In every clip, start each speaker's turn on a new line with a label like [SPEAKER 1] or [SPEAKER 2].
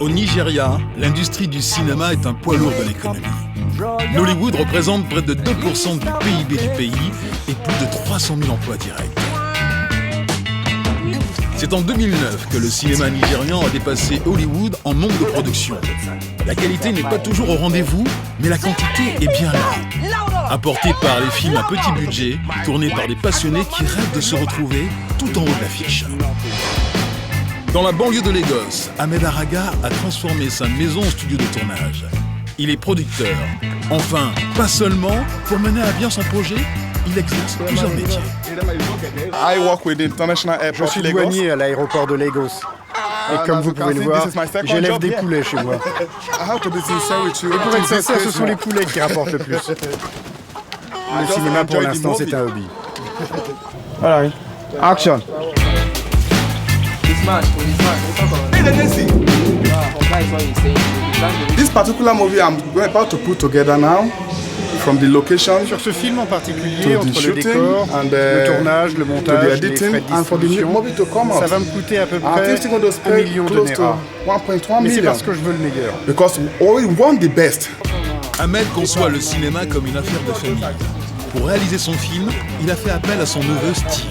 [SPEAKER 1] Au Nigeria, l'industrie du cinéma est un poids lourd de l'économie. Nollywood représente près de 2% du PIB du pays et plus de 300 000 emplois directs. C'est en 2009 que le cinéma nigérian a dépassé Hollywood en nombre de productions. La qualité n'est pas toujours au rendez-vous, mais la quantité est bien là. Apportée par les films à petit budget, tournés par des passionnés qui rêvent de se retrouver tout en haut de l'affiche. Dans la banlieue de Lagos, Ahmed Araga a transformé sa maison en studio de tournage. Il est producteur. Enfin, pas seulement, pour mener à bien son projet, il exerce plusieurs métiers.
[SPEAKER 2] Je suis douanier à l'aéroport de Lagos. Et comme vous pouvez le voir, j'élève des poulets chez moi. Et pour être sincère, ce sont les poulets qui rapportent le plus. Le cinéma, pour l'instant, c'est un hobby.
[SPEAKER 3] Alright, action.
[SPEAKER 4] This particular movie I'm about to put together now, from the location
[SPEAKER 2] Sur ce film en particulier,
[SPEAKER 4] to the
[SPEAKER 2] entre le
[SPEAKER 4] shooting
[SPEAKER 2] décor,
[SPEAKER 4] and
[SPEAKER 2] le tournage, le
[SPEAKER 4] to the
[SPEAKER 2] montage, les
[SPEAKER 4] editing
[SPEAKER 2] frais de
[SPEAKER 4] and for the
[SPEAKER 2] distribution,
[SPEAKER 4] movie to come out.
[SPEAKER 2] ça va me coûter à peu
[SPEAKER 4] I
[SPEAKER 2] près
[SPEAKER 4] think it's going to
[SPEAKER 2] 1
[SPEAKER 4] spend
[SPEAKER 2] million de
[SPEAKER 4] close to
[SPEAKER 2] naira.
[SPEAKER 4] 1.1
[SPEAKER 2] Mais c'est
[SPEAKER 4] million
[SPEAKER 2] parce que je veux le meilleur.
[SPEAKER 4] because we want the best.
[SPEAKER 1] Ahmed conçoit le cinéma comme une affaire de famille. Pour réaliser son film, il a fait appel à son neveu Steve.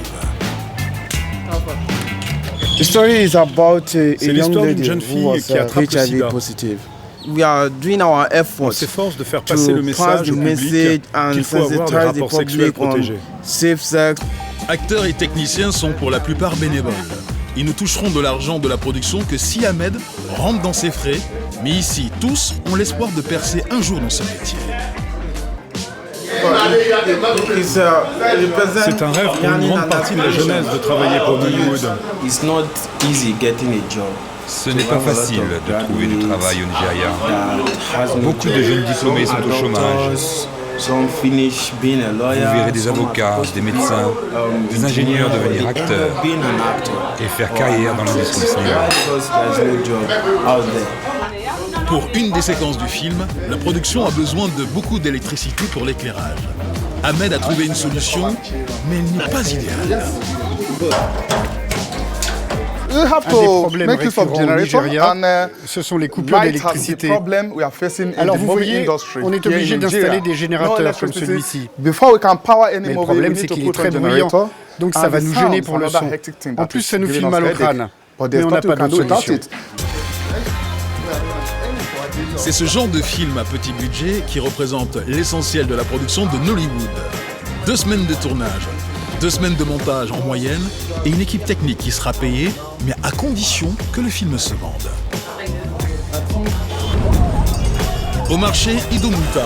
[SPEAKER 3] The story is about a
[SPEAKER 5] C'est
[SPEAKER 3] young
[SPEAKER 5] l'histoire d'une
[SPEAKER 3] lady
[SPEAKER 5] jeune
[SPEAKER 3] who
[SPEAKER 5] fille
[SPEAKER 3] was
[SPEAKER 5] qui attrape le
[SPEAKER 3] HIV
[SPEAKER 5] sida.
[SPEAKER 3] positive. We are doing our
[SPEAKER 5] On
[SPEAKER 3] efforts
[SPEAKER 5] s'efforce de faire
[SPEAKER 3] to
[SPEAKER 5] passer le
[SPEAKER 3] pass
[SPEAKER 5] message
[SPEAKER 3] the
[SPEAKER 5] au
[SPEAKER 3] message
[SPEAKER 5] public
[SPEAKER 3] and
[SPEAKER 5] qu'il faut avoir des
[SPEAKER 3] sensitize the
[SPEAKER 5] rapports sexuels
[SPEAKER 3] public on
[SPEAKER 5] protégés.
[SPEAKER 3] safe sex.
[SPEAKER 1] Acteurs et techniciens sont pour la plupart bénévoles. Ils ne toucheront de l'argent de la production que si Ahmed rentre dans ses frais. Mais ici, tous ont l'espoir de percer un jour dans ce métier.
[SPEAKER 5] C'est un rêve pour une grande partie de la jeunesse de travailler pour Nollywood.
[SPEAKER 6] It's not easy getting a job.
[SPEAKER 7] Ce n'est pas facile de trouver du travail au Nigeria. Beaucoup de jeunes diplômés sont au chômage. Vous verrez des avocats, des médecins, des ingénieurs devenir acteurs et faire carrière dans l'industrie du cinéma.
[SPEAKER 1] Pour une des séquences du film, la production a besoin de beaucoup d'électricité pour l'éclairage. Ahmed a trouvé une solution, mais elle n'est pas idéale.
[SPEAKER 4] We have
[SPEAKER 2] Un des
[SPEAKER 4] to
[SPEAKER 2] problèmes
[SPEAKER 4] make use of
[SPEAKER 2] récurrents au
[SPEAKER 4] generator
[SPEAKER 2] Nigeria,
[SPEAKER 4] and
[SPEAKER 2] ce sont les coupures
[SPEAKER 4] light has the
[SPEAKER 2] d'électricité.
[SPEAKER 4] problem we are facing in
[SPEAKER 2] Alors
[SPEAKER 4] the
[SPEAKER 2] vous
[SPEAKER 4] movie
[SPEAKER 2] voyez,
[SPEAKER 4] industry.
[SPEAKER 2] on est
[SPEAKER 4] here
[SPEAKER 2] obligé
[SPEAKER 4] in
[SPEAKER 2] d'installer
[SPEAKER 4] Nigeria.
[SPEAKER 2] des générateurs
[SPEAKER 4] No
[SPEAKER 2] comme
[SPEAKER 4] electricity.
[SPEAKER 2] celui-ci.
[SPEAKER 4] Before we can power any
[SPEAKER 2] Mais le
[SPEAKER 4] movie,
[SPEAKER 2] problème,
[SPEAKER 4] we
[SPEAKER 2] c'est
[SPEAKER 4] need to
[SPEAKER 2] qu'il est
[SPEAKER 4] put
[SPEAKER 2] très
[SPEAKER 4] a
[SPEAKER 2] bruyant,
[SPEAKER 4] generator.
[SPEAKER 2] donc
[SPEAKER 4] And
[SPEAKER 2] ça va
[SPEAKER 4] the
[SPEAKER 2] nous
[SPEAKER 4] sound
[SPEAKER 2] gêner
[SPEAKER 4] is
[SPEAKER 2] pour le
[SPEAKER 4] another
[SPEAKER 2] son.
[SPEAKER 4] hectic thing
[SPEAKER 2] En
[SPEAKER 4] that
[SPEAKER 2] plus,
[SPEAKER 4] is
[SPEAKER 2] ça nous
[SPEAKER 4] giving
[SPEAKER 2] fait
[SPEAKER 4] us
[SPEAKER 2] mal au
[SPEAKER 4] headache.
[SPEAKER 2] crâne.
[SPEAKER 4] But
[SPEAKER 2] Mais
[SPEAKER 4] there's
[SPEAKER 2] on n'a
[SPEAKER 4] nothing
[SPEAKER 2] pas
[SPEAKER 4] we can
[SPEAKER 2] d'autre
[SPEAKER 4] do without
[SPEAKER 2] solution.
[SPEAKER 4] it.
[SPEAKER 1] C'est ce genre de film à petit budget qui représente l'essentiel de la production de Nollywood. 2 semaines de tournage, 2 semaines de montage en moyenne et une équipe technique qui sera payée, mais à condition que le film se vende. Au marché Idomouta,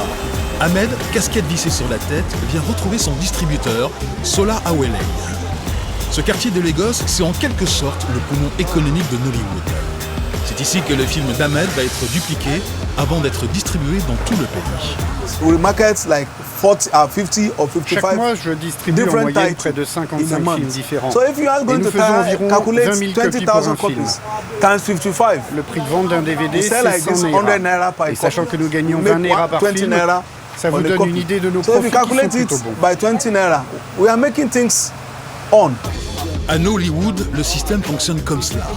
[SPEAKER 1] Ahmed, casquette vissée sur la tête, vient retrouver son distributeur, Sola Awele. Ce quartier de Lagos, c'est en quelque sorte le poumon économique de Nollywood. C'est ici que le film d'Ahmed va être dupliqué avant d'être distribué dans tout le pays.
[SPEAKER 8] We market like 40 or 50 or
[SPEAKER 2] Chaque
[SPEAKER 8] 55
[SPEAKER 2] mois, je distribue en
[SPEAKER 8] different
[SPEAKER 2] moyenne
[SPEAKER 8] titles
[SPEAKER 2] près de
[SPEAKER 8] in a
[SPEAKER 2] 55
[SPEAKER 8] month.
[SPEAKER 2] films différents.
[SPEAKER 8] So if you are
[SPEAKER 2] Et
[SPEAKER 8] going
[SPEAKER 2] nous
[SPEAKER 8] to
[SPEAKER 2] faisons environ 20
[SPEAKER 8] calculate
[SPEAKER 2] 000 copies pour
[SPEAKER 8] 20,000
[SPEAKER 2] un film.
[SPEAKER 8] copies times 55,
[SPEAKER 2] Le prix de vente d'un DVD,
[SPEAKER 8] we
[SPEAKER 2] c'est
[SPEAKER 8] sell like
[SPEAKER 2] 100
[SPEAKER 8] this 100
[SPEAKER 2] naira.
[SPEAKER 8] naira per
[SPEAKER 2] Et sachant
[SPEAKER 8] copy.
[SPEAKER 2] que nous gagnons
[SPEAKER 8] Make
[SPEAKER 2] 20 naira par
[SPEAKER 8] 20
[SPEAKER 2] film,
[SPEAKER 8] naira
[SPEAKER 2] ça vous
[SPEAKER 8] on a
[SPEAKER 2] donne
[SPEAKER 8] copy.
[SPEAKER 2] une idée de nos
[SPEAKER 8] So if
[SPEAKER 2] profits
[SPEAKER 8] you
[SPEAKER 2] qui sont
[SPEAKER 8] calculate it
[SPEAKER 2] plutôt bons.
[SPEAKER 8] by 20 naira, we are making things on.
[SPEAKER 1] À Nollywood, le système fonctionne comme cela.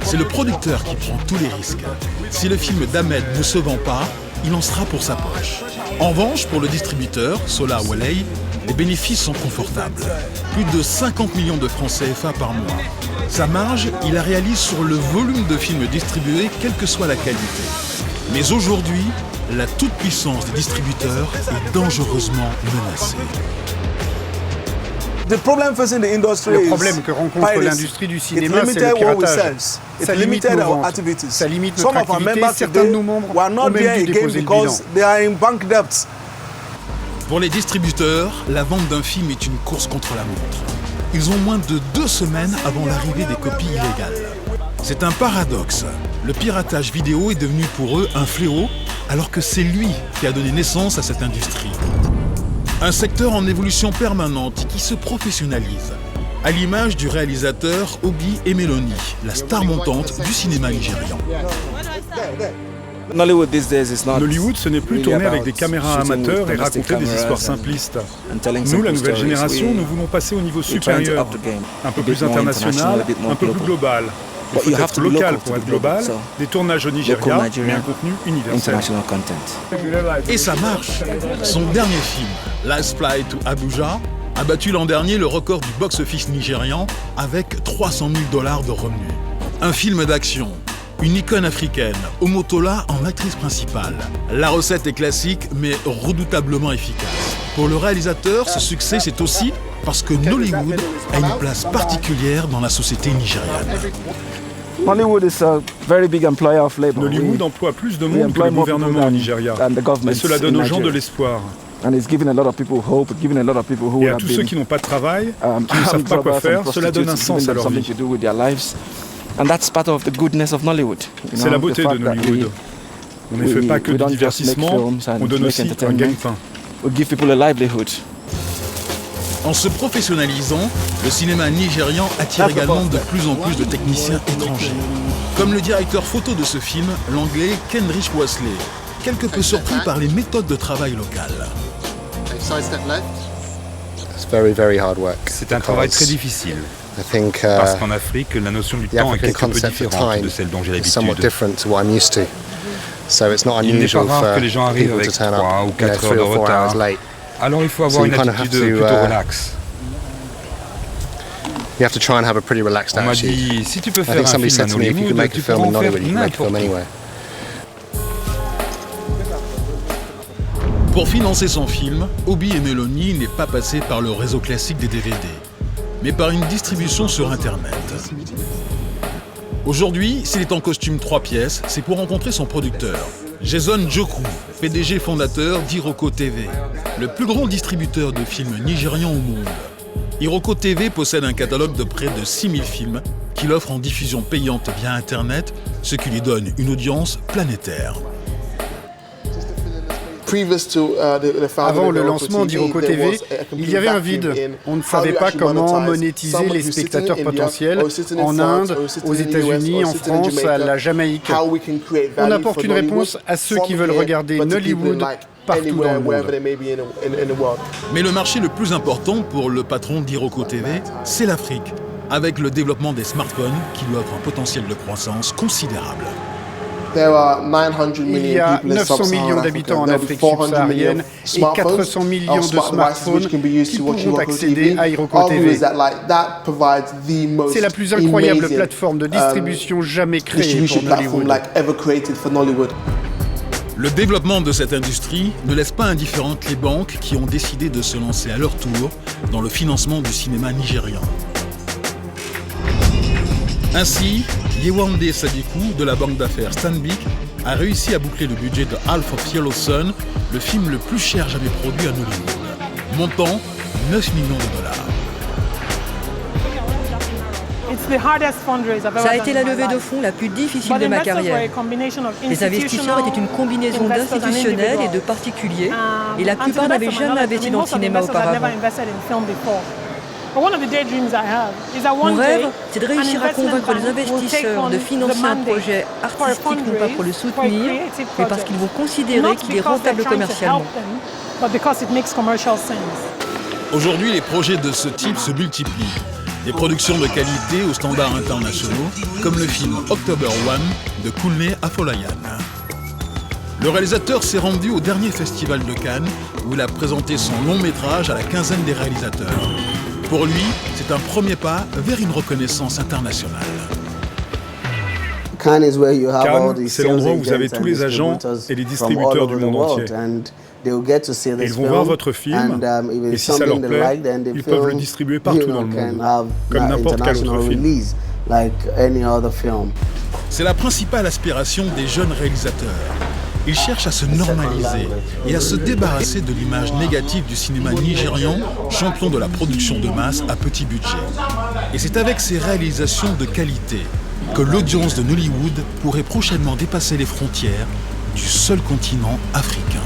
[SPEAKER 1] C'est le producteur qui prend tous les risques. Si le film d'Ahmed ne se vend pas, il en sera pour sa poche. En revanche, pour le distributeur, Sola Awele, les bénéfices sont confortables. Plus de 50 millions de francs CFA par mois. Sa marge, il la réalise sur le volume de films distribués, quelle que soit la qualité. Mais aujourd'hui, la toute-puissance des distributeurs est dangereusement menacée.
[SPEAKER 8] The problem facing the industry
[SPEAKER 2] Le
[SPEAKER 8] is
[SPEAKER 2] problème que rencontre
[SPEAKER 8] piracy.
[SPEAKER 2] l'industrie du
[SPEAKER 8] It
[SPEAKER 2] cinéma, c'est
[SPEAKER 8] limited
[SPEAKER 2] le
[SPEAKER 8] what we
[SPEAKER 2] piratage.
[SPEAKER 8] sell.
[SPEAKER 2] Ça
[SPEAKER 8] It
[SPEAKER 2] limite
[SPEAKER 8] limited
[SPEAKER 2] nos
[SPEAKER 8] our
[SPEAKER 2] ventes.
[SPEAKER 8] activities.
[SPEAKER 2] Ça limite
[SPEAKER 8] Some
[SPEAKER 2] notre
[SPEAKER 8] of our
[SPEAKER 2] activité.
[SPEAKER 8] members
[SPEAKER 2] Certains de
[SPEAKER 8] today
[SPEAKER 2] nos membres
[SPEAKER 8] were
[SPEAKER 2] ont
[SPEAKER 8] not
[SPEAKER 2] même
[SPEAKER 8] there
[SPEAKER 2] dû
[SPEAKER 8] again
[SPEAKER 2] déposer le bilan.
[SPEAKER 8] because they are in bank debt.
[SPEAKER 1] Pour les distributeurs, la vente d'un film est une course contre la montre. Ils ont moins de 2 semaines avant l'arrivée des copies illégales. C'est un paradoxe. Le piratage vidéo est devenu pour eux un fléau, alors que c'est lui qui a donné naissance à cette industrie. Un secteur en évolution permanente qui se professionnalise, à l'image du réalisateur Obi Emeloni, la star montante du cinéma nigérian.
[SPEAKER 6] Nollywood these days is not
[SPEAKER 5] Nollywood, ce n'est plus
[SPEAKER 6] really
[SPEAKER 5] tourner avec
[SPEAKER 6] about
[SPEAKER 5] des caméras
[SPEAKER 6] shooting with
[SPEAKER 5] amateurs et
[SPEAKER 6] domestic
[SPEAKER 5] raconter des
[SPEAKER 6] cameras
[SPEAKER 5] histoires
[SPEAKER 6] and-
[SPEAKER 5] simplistes.
[SPEAKER 6] and telling
[SPEAKER 5] Nous, la
[SPEAKER 6] simple
[SPEAKER 5] nouvelle
[SPEAKER 6] stories.
[SPEAKER 5] génération,
[SPEAKER 6] We-
[SPEAKER 5] nous voulons passer au niveau
[SPEAKER 6] we're trying to
[SPEAKER 5] supérieur,
[SPEAKER 6] up the game.
[SPEAKER 5] un peu
[SPEAKER 6] A bit
[SPEAKER 5] plus
[SPEAKER 6] more
[SPEAKER 5] international,
[SPEAKER 6] international, a bit more
[SPEAKER 5] un peu plus
[SPEAKER 6] global.
[SPEAKER 5] global. Il faut être local pour être global, des tournages au Nigeria, mais un contenu universel.
[SPEAKER 1] Et ça marche. Son dernier film, Last Flight to Abuja, a battu l'an dernier le record du box-office nigérian avec $300 000 de revenus. Un film d'action, une icône africaine, Omotola en actrice principale. La recette est classique, mais redoutablement efficace. Pour le réalisateur, ce succès, c'est aussi parce que Nollywood a une place particulière dans la société nigériane.
[SPEAKER 3] Nollywood is a very big employer of labor.
[SPEAKER 5] Nollywood emploie plus de monde que le gouvernement au Nigeria. Et cela donne aux gens de l'espoir.
[SPEAKER 3] And it's giving a lot of people hope, giving a lot of people who
[SPEAKER 5] Et à tous ceux qui n'ont pas de travail, qui ne savent pas quoi faire, cela donne un sens à leur vie.
[SPEAKER 3] And that's part of the goodness of Nollywood.
[SPEAKER 5] C'est la beauté de Nollywood. On ne fait pas que du divertissement, on donne aussi un gagne-pain.
[SPEAKER 3] We give people a livelihood.
[SPEAKER 1] En se professionnalisant, le cinéma nigérian attire également de plus en plus de techniciens étrangers. Comme le directeur photo de ce film, l'anglais Kenrich Wesley, quelque peu surpris par les méthodes de travail locales.
[SPEAKER 7] C'est un travail très difficile. Parce qu'en Afrique, la notion du temps est quelque peu différente de celle dont j'ai l'habitude. Il n'est pas rare que les gens arrivent avec 3 ou 4 heures de retard. Alors il faut avoir une attitude plutôt relaxe. On m'a dit, si tu peux faire un film à Nollywood, tu peux en faire n'importe où.
[SPEAKER 1] Pour financer son film, Obi et Meloni n'est pas passé par le réseau classique des DVD, mais par une distribution sur Internet. Aujourd'hui, s'il est en costume 3 pièces, c'est pour rencontrer son producteur, Jason Joku, PDG fondateur d'Iroko TV, le plus grand distributeur de films nigérians au monde. Iroko TV possède un catalogue de près de 6000 films qu'il offre en diffusion payante via Internet, ce qui lui donne une audience planétaire.
[SPEAKER 2] Avant le lancement d'Iroko TV, il y avait un vide. On ne savait pas comment monétiser les spectateurs potentiels en Inde, aux États-Unis, en France, à la Jamaïque. On apporte une réponse à ceux qui veulent regarder Nollywood partout dans le monde.
[SPEAKER 1] Mais le marché le plus important pour le patron d'Iroko TV, c'est l'Afrique, avec le développement des smartphones qui lui offre un potentiel de croissance considérable.
[SPEAKER 2] Il y a 900 millions d'habitants en Afrique subsaharienne et 400 millions de smartphones qui pourront accéder à Iroko TV. C'est la plus incroyable plateforme de distribution jamais créée pour Nollywood.
[SPEAKER 1] Le développement de cette industrie ne laisse pas indifférentes les banques qui ont décidé de se lancer à leur tour dans le financement du cinéma nigérian. Ainsi, Yewande Sadiku de la banque d'affaires Stanbic a réussi à boucler le budget de Half of Yellow Sun, le film le plus cher jamais produit à Nollywood, montant $9 millions.
[SPEAKER 9] Ça a été la levée de fonds la plus difficile de ma carrière. Les investisseurs étaient une combinaison d'institutionnels et de particuliers, et la plupart n'avaient jamais investi dans le cinéma auparavant. Mon rêve, c'est de réussir à convaincre les investisseurs de financer un projet artistique non pas pour le soutenir, mais parce qu'ils vont considérer qu'il est rentable commercialement.
[SPEAKER 1] Aujourd'hui, les projets de ce type se multiplient. Des productions de qualité aux standards internationaux, comme le film October One de Kunle Afolayan. Le réalisateur s'est rendu au dernier festival de Cannes, où il a présenté son long métrage à la quinzaine des réalisateurs. Pour lui, c'est un premier pas vers une reconnaissance internationale.
[SPEAKER 5] Cannes, c'est l'endroit où vous avez tous les agents et les distributeurs du monde entier. Et ils vont voir votre film, et si ça leur plaît, ils peuvent le distribuer partout dans le monde, comme n'importe quel autre film.
[SPEAKER 1] C'est la principale aspiration des jeunes réalisateurs. Ils cherchent à se normaliser et à se débarrasser de l'image négative du cinéma nigérian, champion de la production de masse à petit budget. Et c'est avec ces réalisations de qualité que l'audience de Nollywood pourrait prochainement dépasser les frontières du seul continent africain.